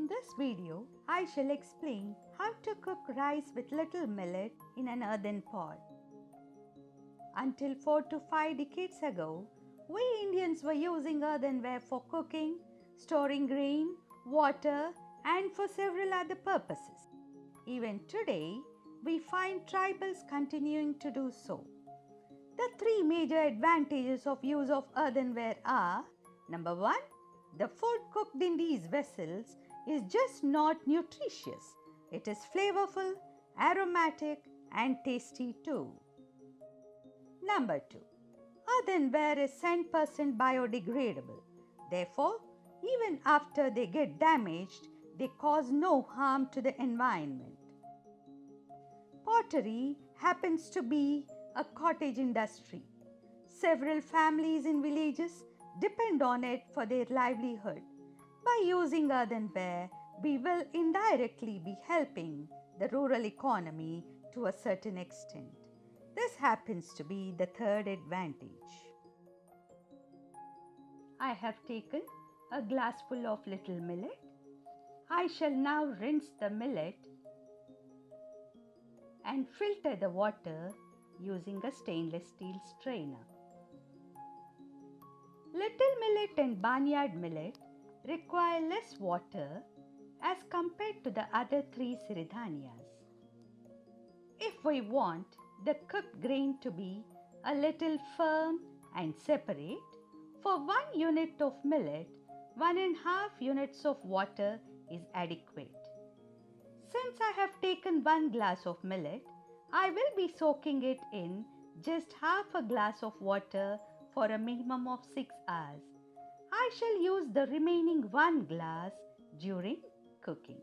In this video, I shall explain how to cook rice with little millet in an earthen pot. Until 4 to 5 decades ago, we Indians were using earthenware for cooking, storing grain, water, and for several other purposes. Even today, we find tribals continuing to do so. The three major advantages of use of earthenware are: number 1, the food cooked in these vessels is just not nutritious. It is flavorful, aromatic, and tasty too. Number 2, earthenware is 100% biodegradable. Therefore, even after they get damaged, they cause no harm to the environment. Pottery happens to be a cottage industry. Several families in villages depend on it for their livelihood. By using earthenware, we will indirectly be helping the rural economy to a certain extent. This happens to be the third advantage. I have taken a glassful of little millet. I shall now rinse the millet and filter the water using a stainless steel strainer. Little millet and barnyard millet require less water as compared to the other three Siridhanyas. If we want the cooked grain to be a little firm and separate, for 1 unit of millet, 1.5 units of water is adequate. Since I have taken 1 glass of millet, I will be soaking it in just half a glass of water for a minimum of 6 hours. I shall use the remaining 1 glass during cooking.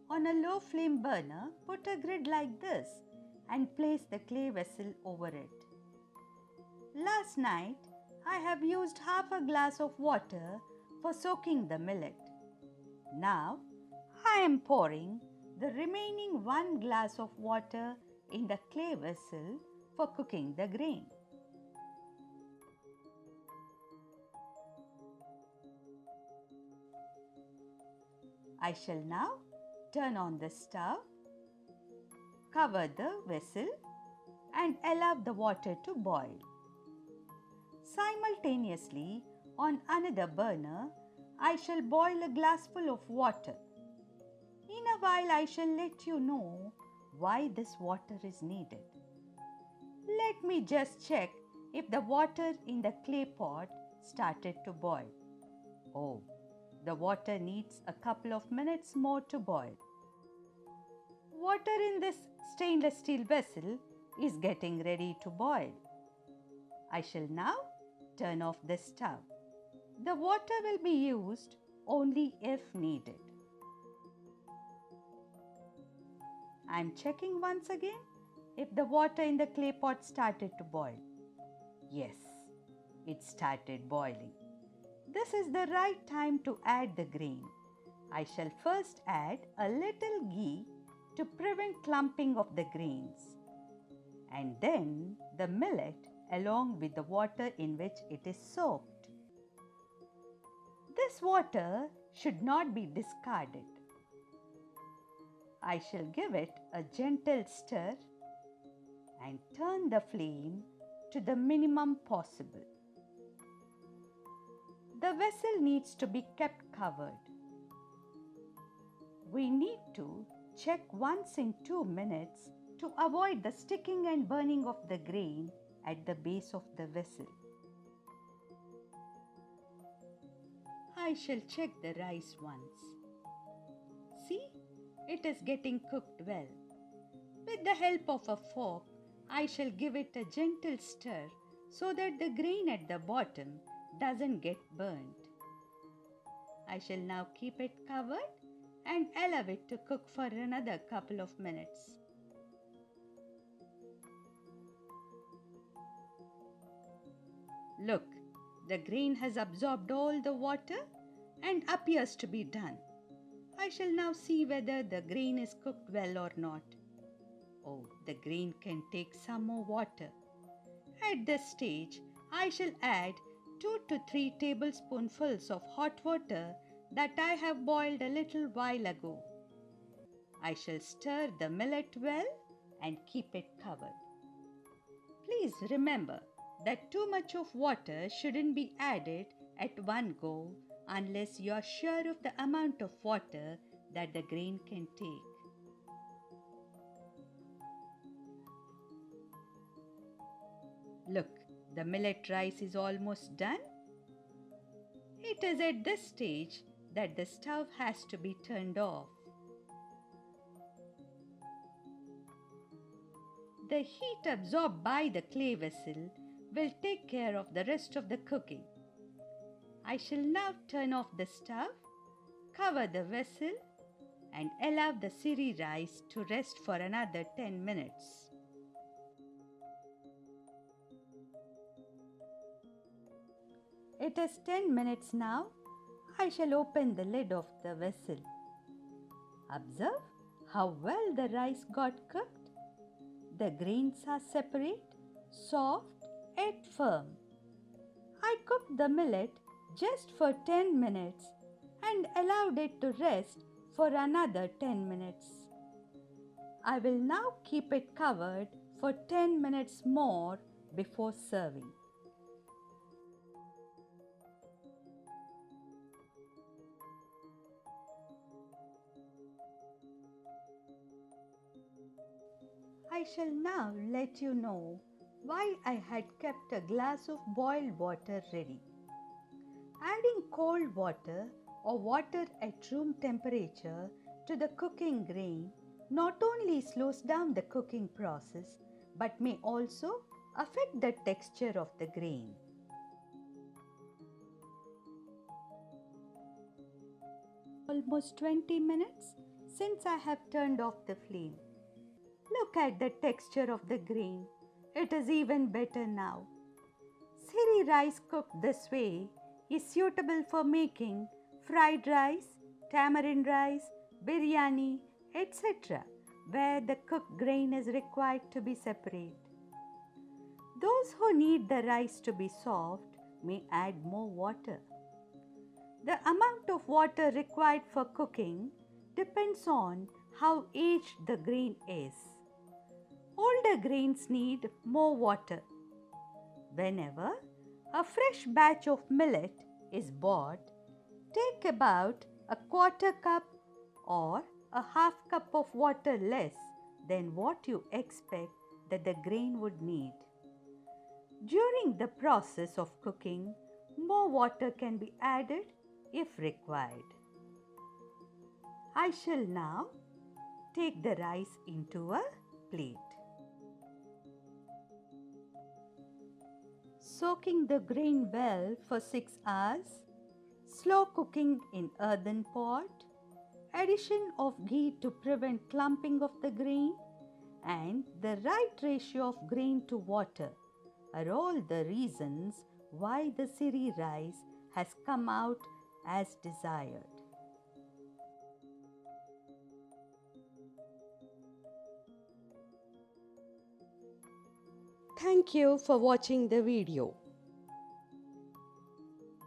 On a low flame burner, put a grid like this and place the clay vessel over it. Last night, I have used half a glass of water for soaking the millet. Now, I am pouring the remaining 1 glass of water in the clay vessel for cooking the grain. I shall now turn on the stove, cover the vessel and allow the water to boil. Simultaneously, on another burner, I shall boil a glassful of water. In a while, I shall let you know why this water is needed. Let me just check if the water in the clay pot started to boil. Oh, the water needs a couple of minutes more to boil. Water in this stainless steel vessel is getting ready to boil. I shall now turn off the stove. The water will be used only if needed. I am checking once again if the water in the clay pot started to boil. Yes, it started boiling. This is the right time to add the grain. I shall first add a little ghee to prevent clumping of the grains, and then the millet along with the water in which it is soaked. This water should not be discarded. I shall give it a gentle stir and turn the flame to the minimum possible. The vessel needs to be kept covered. We need to check once in 2 minutes to avoid the sticking and burning of the grain at the base of the vessel. I shall check the rice once. See, it is getting cooked well. With the help of a fork, I shall give it a gentle stir so that the grain at the bottom doesn't get burnt. I shall now keep it covered and allow it to cook for another couple of minutes. Look, the grain has absorbed all the water and appears to be done. I shall now see whether the grain is cooked well or not. Oh, the grain can take some more water. At this stage, I shall add 2 to 3 tablespoonfuls of hot water that I have boiled a little while ago. I shall stir the millet well and keep it covered. Please remember that too much of water shouldn't be added at one go unless you are sure of the amount of water that the grain can take. Look, the millet rice is almost done. It is at this stage that the stove has to be turned off. The heat absorbed by the clay vessel will take care of the rest of the cooking. I shall now turn off the stove, cover the vessel, and allow the siri rice to rest for another 10 minutes. It is 10 minutes now. I shall open the lid of the vessel. Observe how well the rice got cooked. The grains are separate, soft yet firm. I cooked the millet just for 10 minutes and allowed it to rest for another 10 minutes. I will now keep it covered for 10 minutes more before serving. I shall now let you know why I had kept a glass of boiled water ready. Adding cold water or water at room temperature to the cooking grain not only slows down the cooking process but may also affect the texture of the grain. Almost 20 minutes since I have turned off the flame. Look at the texture of the grain. It is even better now. Siri rice cooked this way is suitable for making fried rice, tamarind rice, biryani, etc., where the cooked grain is required to be separate. Those who need the rice to be soft may add more water. The amount of water required for cooking depends on how aged the grain is. Older grains need more water. Whenever a fresh batch of millet is bought, take about a quarter cup or a half cup of water less than what you expect that the grain would need. During the process of cooking, more water can be added if required. I shall now take the rice into a plate. Soaking the grain well for 6 hours, slow cooking in earthen pot, addition of ghee to prevent clumping of the grain, and the right ratio of grain to water are all the reasons why the siri rice has come out as desired. Thank you for watching the video.